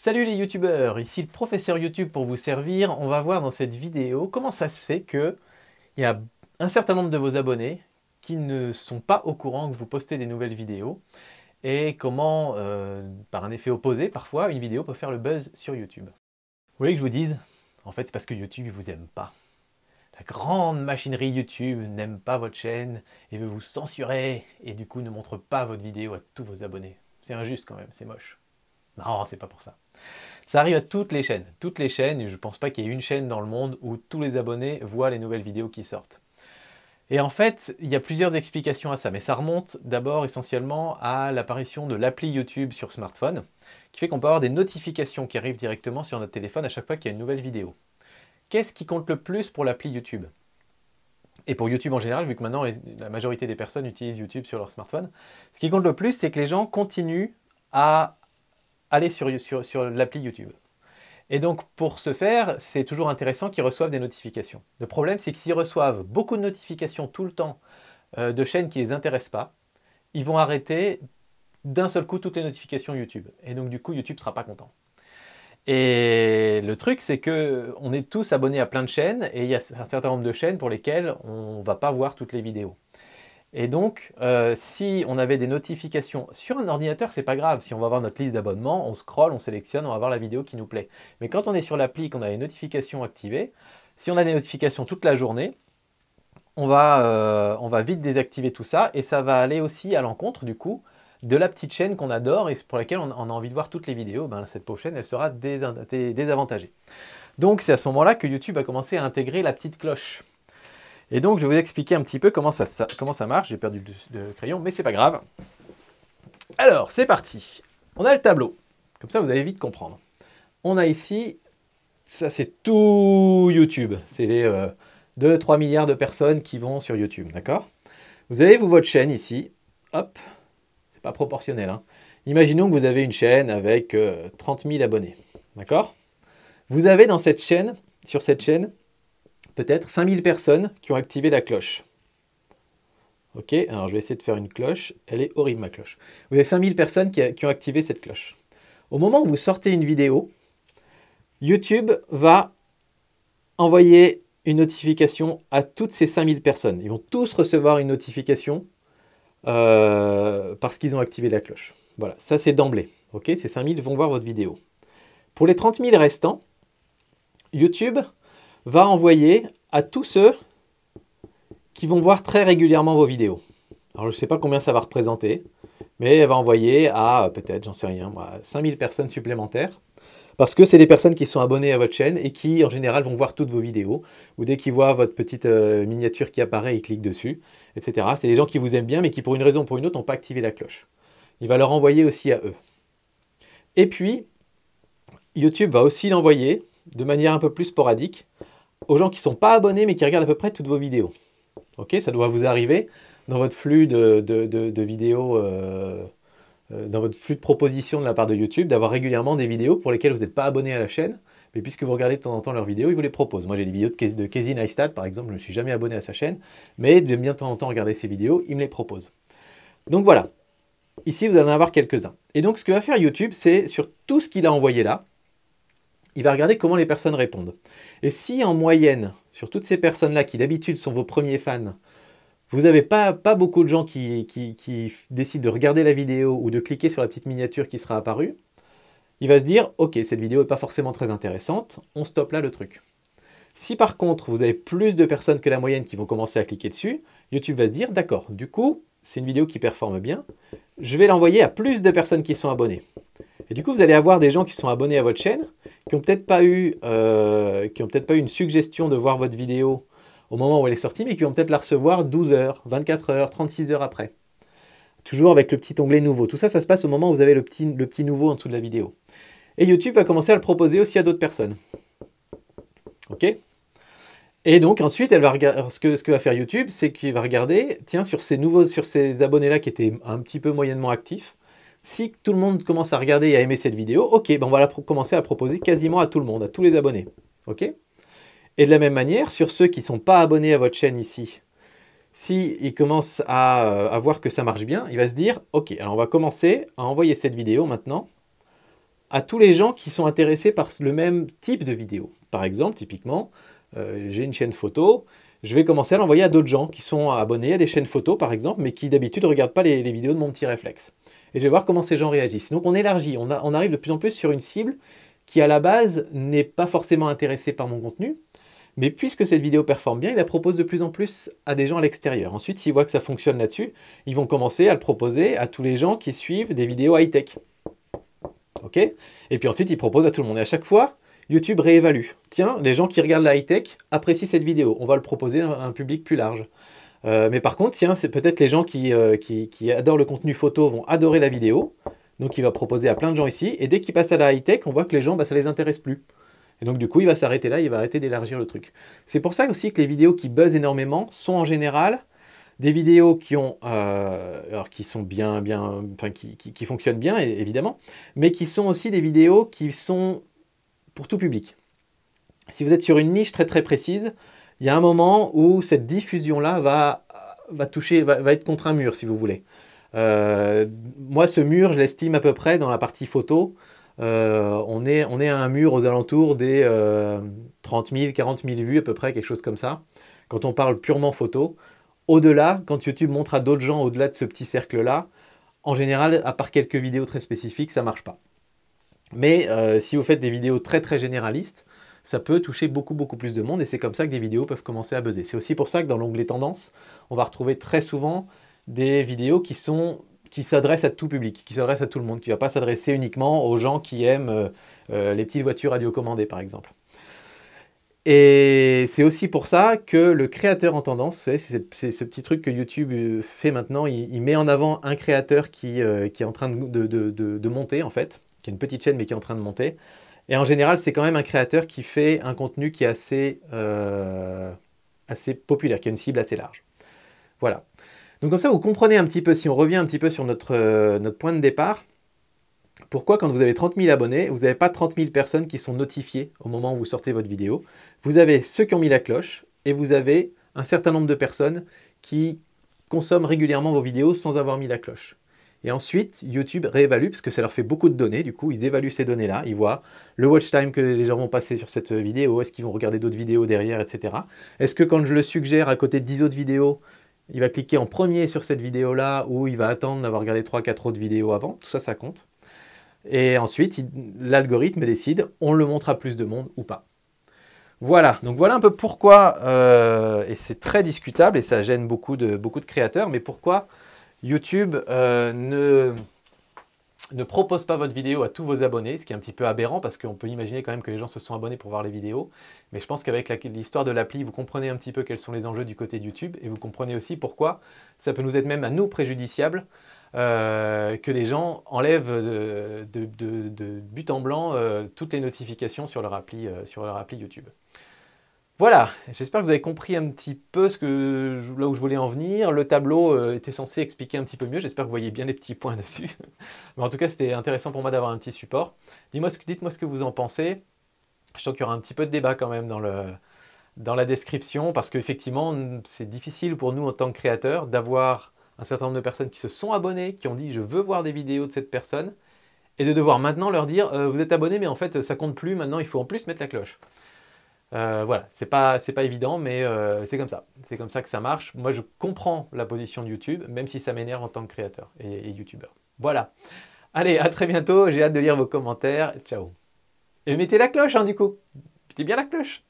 Salut les youtubeurs, ici le professeur YouTube pour vous servir. On va voir dans cette vidéo comment ça se fait qu'il y a un certain nombre de vos abonnés qui ne sont pas au courant que vous postez des nouvelles vidéos et comment, par un effet opposé, parfois, une vidéo peut faire le buzz sur YouTube. Vous voulez que je vous dise? En fait, c'est parce que YouTube ne vous aime pas. La grande machinerie YouTube n'aime pas votre chaîne et veut vous censurer et du coup ne montre pas votre vidéo à tous vos abonnés. C'est injuste quand même, c'est moche. Non, c'est pas pour ça. Ça arrive à toutes les chaînes. Toutes les chaînes, et je ne pense pas qu'il y ait une chaîne dans le monde où tous les abonnés voient les nouvelles vidéos qui sortent. Et en fait, il y a plusieurs explications à ça, mais ça remonte d'abord essentiellement à l'apparition de l'appli YouTube sur smartphone, qui fait qu'on peut avoir des notifications qui arrivent directement sur notre téléphone à chaque fois qu'il y a une nouvelle vidéo. Qu'est-ce qui compte le plus pour l'appli YouTube? Et pour YouTube en général, vu que maintenant la majorité des personnes utilisent YouTube sur leur smartphone, ce qui compte le plus, c'est que les gens continuent à aller sur l'appli YouTube. Et donc pour ce faire, c'est toujours intéressant qu'ils reçoivent des notifications. Le problème, c'est que s'ils reçoivent beaucoup de notifications tout le temps de chaînes qui ne les intéressent pas, ils vont arrêter d'un seul coup toutes les notifications YouTube. Et donc du coup, YouTube ne sera pas content. Et le truc, c'est qu'on est tous abonnés à plein de chaînes et il y a un certain nombre de chaînes pour lesquelles on ne va pas voir toutes les vidéos. Et donc, si on avait des notifications sur un ordinateur, c'est pas grave. Si on va voir notre liste d'abonnements, on scrolle, on sélectionne, on va voir la vidéo qui nous plaît. Mais quand on est sur l'appli, qu'on a les notifications activées, si on a des notifications toute la journée, on va vite désactiver tout ça et ça va aller aussi à l'encontre du coup de la petite chaîne qu'on adore et pour laquelle on a envie de voir toutes les vidéos. Ben, cette pauvre chaîne, elle sera désavantagée. Donc c'est à ce moment-là que YouTube a commencé à intégrer la petite cloche. Et donc, je vais vous expliquer un petit peu comment ça marche. J'ai perdu le crayon, mais c'est pas grave. Alors, c'est parti. On a le tableau. Comme ça, vous allez vite comprendre. On a ici, ça c'est tout YouTube. C'est les 2-3 milliards de personnes qui vont sur YouTube, d'accord? Vous avez votre chaîne ici. Hop, c'est pas proportionnel, hein. Imaginons que vous avez une chaîne avec 30 000 abonnés, d'accord? Vous avez dans cette chaîne, sur cette chaîne, peut-être 5000 personnes qui ont activé la cloche. Ok, alors je vais essayer de faire une cloche. Elle est horrible ma cloche. Vous avez 5000 personnes qui ont activé cette cloche. Au moment où vous sortez une vidéo, YouTube va envoyer une notification à toutes ces 5000 personnes. Ils vont tous recevoir une notification parce qu'ils ont activé la cloche. Voilà, ça c'est d'emblée. Ok, ces 5000 vont voir votre vidéo. Pour les 30 000 restants, YouTube va envoyer à tous ceux qui vont voir très régulièrement vos vidéos. Alors je ne sais pas combien ça va représenter, mais elle va envoyer à peut-être, j'en sais rien, 5000 personnes supplémentaires, parce que c'est des personnes qui sont abonnées à votre chaîne et qui en général vont voir toutes vos vidéos, ou dès qu'ils voient votre petite miniature qui apparaît, ils cliquent dessus, etc. C'est des gens qui vous aiment bien, mais qui pour une raison ou pour une autre n'ont pas activé la cloche. Il va leur envoyer aussi à eux. Et puis, YouTube va aussi l'envoyer de manière un peu plus sporadique aux gens qui ne sont pas abonnés mais qui regardent à peu près toutes vos vidéos. Ok, ça doit vous arriver dans votre flux de vidéos, dans votre flux de propositions de la part de YouTube, d'avoir régulièrement des vidéos pour lesquelles vous n'êtes pas abonné à la chaîne, mais puisque vous regardez de temps en temps leurs vidéos, ils vous les proposent. Moi j'ai des vidéos de Casey Neistat par exemple, je ne me suis jamais abonné à sa chaîne, mais j'aime bien de temps en temps regarder ses vidéos, il me les propose. Donc voilà, ici vous allez en avoir quelques-uns. Et donc ce que va faire YouTube, c'est sur tout ce qu'il a envoyé là, il va regarder comment les personnes répondent. Et si en moyenne, sur toutes ces personnes-là qui d'habitude sont vos premiers fans, vous n'avez pas beaucoup de gens qui décident de regarder la vidéo ou de cliquer sur la petite miniature qui sera apparue, il va se dire « Ok, cette vidéo n'est pas forcément très intéressante, on stoppe là le truc ». Si par contre, vous avez plus de personnes que la moyenne qui vont commencer à cliquer dessus, YouTube va se dire « D'accord, du coup, c'est une vidéo qui performe bien, je vais l'envoyer à plus de personnes qui sont abonnées ». Et du coup, vous allez avoir des gens qui sont abonnés à votre chaîne, qui n'ont peut-être pas eu une suggestion de voir votre vidéo au moment où elle est sortie, mais qui vont peut-être la recevoir 12 heures, 24 heures, 36 heures après. Toujours avec le petit onglet nouveau. Tout ça, ça se passe au moment où vous avez le petit nouveau en dessous de la vidéo. Et YouTube va commencer à le proposer aussi à d'autres personnes. Ok? Et donc ensuite, elle va regarder, ce que va faire YouTube, c'est qu'il va regarder, tiens, sur ces abonnés-là qui étaient un petit peu moyennement actifs, si tout le monde commence à regarder et à aimer cette vidéo, ok, ben on va commencer à la proposer quasiment à tout le monde, à tous les abonnés. Ok? Et de la même manière, sur ceux qui ne sont pas abonnés à votre chaîne ici, s'il commence à voir que ça marche bien, il va se dire, ok, alors on va commencer à envoyer cette vidéo maintenant à tous les gens qui sont intéressés par le même type de vidéo. Par exemple, typiquement, j'ai une chaîne photo, je vais commencer à l'envoyer à d'autres gens qui sont abonnés à des chaînes photo, par exemple, mais qui d'habitude ne regardent pas les vidéos de mon petit réflexe. Et je vais voir comment ces gens réagissent. Donc on élargit, on arrive de plus en plus sur une cible qui à la base n'est pas forcément intéressée par mon contenu, mais puisque cette vidéo performe bien, il la propose de plus en plus à des gens à l'extérieur. Ensuite, s'ils voient que ça fonctionne là-dessus, ils vont commencer à le proposer à tous les gens qui suivent des vidéos high-tech. Ok? Et puis ensuite, ils proposent à tout le monde. Et à chaque fois, YouTube réévalue. Tiens, les gens qui regardent la high-tech apprécient cette vidéo. On va le proposer à un public plus large. Mais par contre, tiens, c'est peut-être les gens qui adorent le contenu photo vont adorer la vidéo. Donc, il va proposer à plein de gens ici. Et dès qu'il passe à la high-tech, on voit que les gens, ça ne les intéresse plus. Et donc, du coup, il va s'arrêter là, il va arrêter d'élargir le truc. C'est pour ça aussi que les vidéos qui buzzent énormément sont en général des vidéos qui sont qui fonctionnent bien, évidemment, mais qui sont aussi des vidéos qui sont pour tout public. Si vous êtes sur une niche très très précise, il y a un moment où cette diffusion-là va être contre un mur, si vous voulez. Moi, ce mur, je l'estime à peu près dans la partie photo. On est à un mur aux alentours des 30 000, 40 000 vues à peu près, quelque chose comme ça, quand on parle purement photo. Au-delà, quand YouTube montre à d'autres gens au-delà de ce petit cercle-là, en général, à part quelques vidéos très spécifiques, ça ne marche pas. Mais si vous faites des vidéos très très généralistes, ça peut toucher beaucoup beaucoup plus de monde et c'est comme ça que des vidéos peuvent commencer à buzzer. C'est aussi pour ça que dans l'onglet Tendances, on va retrouver très souvent des vidéos qui s'adressent à tout public, qui s'adressent à tout le monde, qui ne va pas s'adresser uniquement aux gens qui aiment les petites voitures radiocommandées par exemple. Et c'est aussi pour ça que le créateur en tendance, c'est ce petit truc que YouTube fait maintenant, il met en avant un créateur qui est en train de monter en fait, qui a une petite chaîne mais qui est en train de monter. Et en général, c'est quand même un créateur qui fait un contenu qui est assez populaire, qui a une cible assez large. Voilà. Donc comme ça, vous comprenez un petit peu, si on revient un petit peu sur notre point de départ, pourquoi quand vous avez 30 000 abonnés, vous n'avez pas 30 000 personnes qui sont notifiées au moment où vous sortez votre vidéo. Vous avez ceux qui ont mis la cloche et vous avez un certain nombre de personnes qui consomment régulièrement vos vidéos sans avoir mis la cloche. Et ensuite, YouTube réévalue, parce que ça leur fait beaucoup de données, du coup, ils évaluent ces données-là, ils voient le watch time que les gens vont passer sur cette vidéo, est-ce qu'ils vont regarder d'autres vidéos derrière, etc. Est-ce que quand je le suggère à côté de 10 autres vidéos, il va cliquer en premier sur cette vidéo-là ou il va attendre d'avoir regardé 3-4 autres vidéos avant? Tout ça, ça compte. Et ensuite, l'algorithme décide, on le montre à plus de monde ou pas. Voilà, donc voilà un peu pourquoi, et c'est très discutable et ça gêne beaucoup de créateurs, mais pourquoi YouTube ne propose pas votre vidéo à tous vos abonnés, ce qui est un petit peu aberrant parce qu'on peut imaginer quand même que les gens se sont abonnés pour voir les vidéos. Mais je pense qu'avec l'histoire de l'appli, vous comprenez un petit peu quels sont les enjeux du côté de YouTube et vous comprenez aussi pourquoi ça peut nous être même à nous préjudiciable que les gens enlèvent de but en blanc toutes les notifications sur leur appli YouTube. Voilà, j'espère que vous avez compris un petit peu là où je voulais en venir. Le tableau était censé expliquer un petit peu mieux, j'espère que vous voyez bien les petits points dessus. Mais en tout cas, c'était intéressant pour moi d'avoir un petit support. Dites-moi ce que vous en pensez. Je sens qu'il y aura un petit peu de débat quand même dans la description, parce qu'effectivement, c'est difficile pour nous en tant que créateurs d'avoir un certain nombre de personnes qui se sont abonnées, qui ont dit « je veux voir des vidéos de cette personne », et de devoir maintenant leur dire « vous êtes abonné, mais en fait, ça compte plus, maintenant il faut en plus mettre la cloche ». Voilà, c'est pas évident, mais c'est comme ça. C'est comme ça que ça marche. Moi, je comprends la position de YouTube, même si ça m'énerve en tant que créateur et YouTubeur. Voilà. Allez, à très bientôt. J'ai hâte de lire vos commentaires. Ciao. Et mettez la cloche, hein, du coup. Mettez bien la cloche.